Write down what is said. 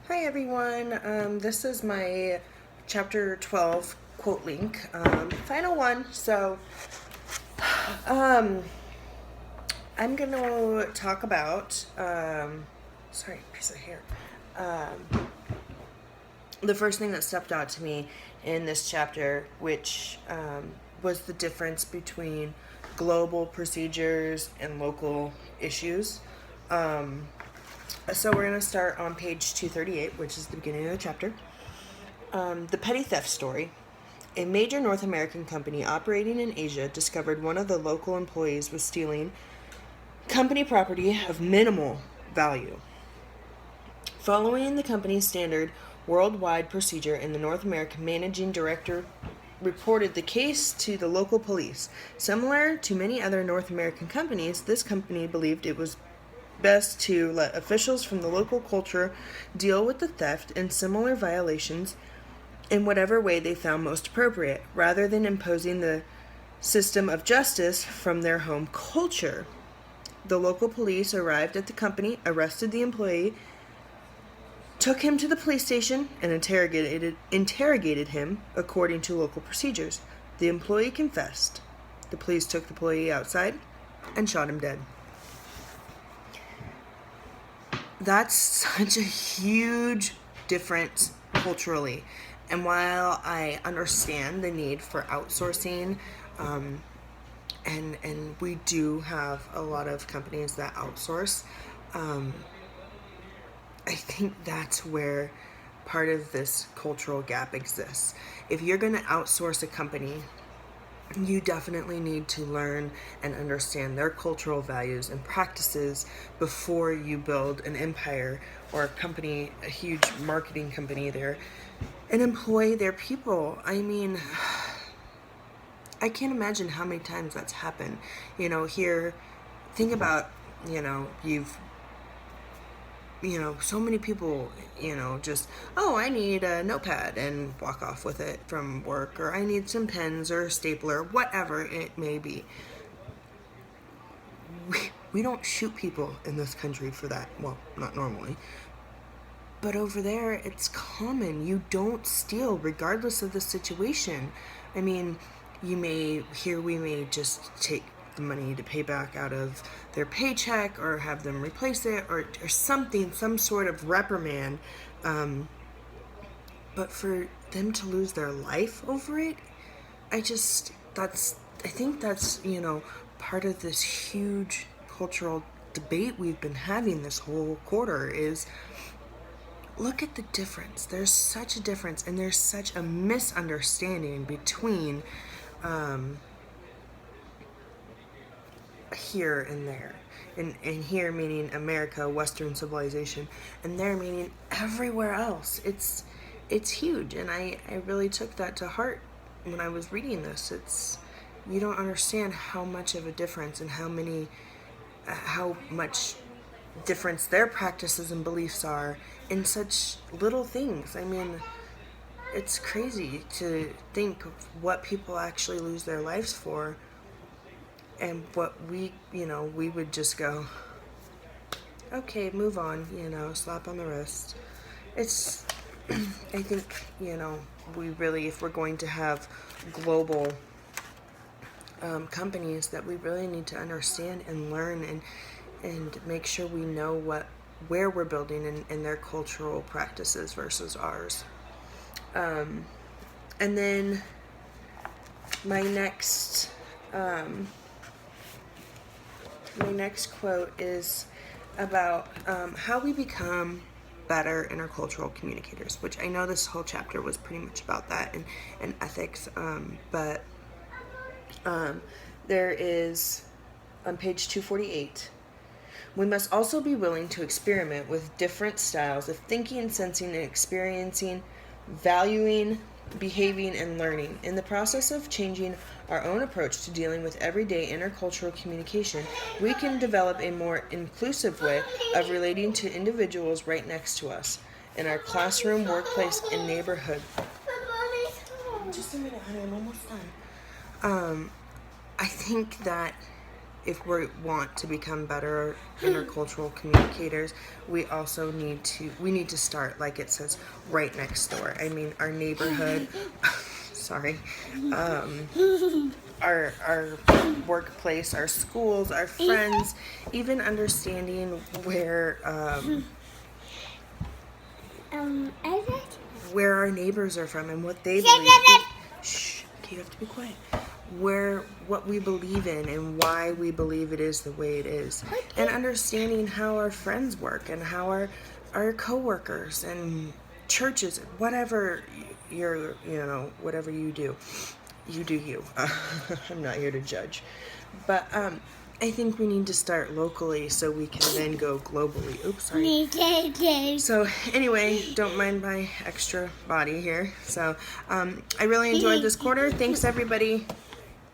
Hi everyone, this is my chapter 12 quote link, final one. So I'm gonna talk about, sorry, piece of hair. The first thing that stepped out to me in this chapter, which was the difference between global procedures and local issues. So we're going to start on page 238, which is the beginning of the chapter. The petty theft story. A major North American company operating in Asia discovered one of the local employees was stealing company property of minimal value. Following the company's standard worldwide procedure, and the North American managing director reported the case to the local police. Similar to many other North American companies, this company believed it was best to let officials from the local culture deal with the theft and similar violations in whatever way they found most appropriate, rather than imposing the system of justice from their home culture. The local police arrived at the company, arrested the employee, took him to the police station, and interrogated him according to local procedures. The employee confessed. The police took the employee outside and shot him dead. That's such a huge difference culturally. And while I understand the need for outsourcing, and we do have a lot of companies that outsource, I think that's where part of this cultural gap exists. If you're going to outsource a company, you definitely need to learn and understand their cultural values and practices before you build an empire or a company, a huge marketing company there, and employ their people. I mean, I can't imagine how many times that's happened. Here, think about, so many people, just, I need a notepad, and walk off with it from work, or I need some pens or a stapler, whatever it may be. We don't shoot people in this country for that. Well, not normally. But over there, it's common. You don't steal regardless of the situation. I mean, we may just take the money to pay back out of their paycheck, or have them replace it, or something, some sort of reprimand. But for them to lose their life over it, I think that's, part of this huge cultural debate we've been having this whole quarter is, look at the difference. There's such a difference, and there's such a misunderstanding between here and there. And here meaning America, Western civilization, and there meaning everywhere else. It's huge, and I really took that to heart when I was reading this. You don't understand how much of a difference, and how much difference their practices and beliefs are in such little things. I mean, it's crazy to think of what people actually lose their lives for, and what we would just go, okay, move on, slap on the wrist. It's, I think, we really, if we're going to have global companies, that we really need to understand and learn and make sure we know where we're building and their cultural practices versus ours. And then my next quote is about how we become better intercultural communicators, which I know this whole chapter was pretty much about that and ethics, but there is, on page 248, we must also be willing to experiment with different styles of thinking, sensing, and experiencing, valuing, behaving, and learning. In the process of changing our own approach to dealing with everyday intercultural communication, we can develop a more inclusive way of relating to individuals right next to us, in our classroom, workplace, and neighborhood. Just a minute, honey, I'm almost done. I think that if we want to become better intercultural communicators, we also need to start, like it says, right next door. I mean, our neighborhood, sorry, our workplace, our schools, our friends, even understanding where our neighbors are from and what they believe. Shh, you have to be quiet. What we believe in and why we believe it is the way it is, and understanding how our friends work and how our coworkers and churches, whatever whatever you do you. I'm not here to judge, but I think we need to start locally so we can then go globally. Oops, sorry. So anyway, don't mind my extra body here. So I really enjoyed this quarter. Thanks, everybody.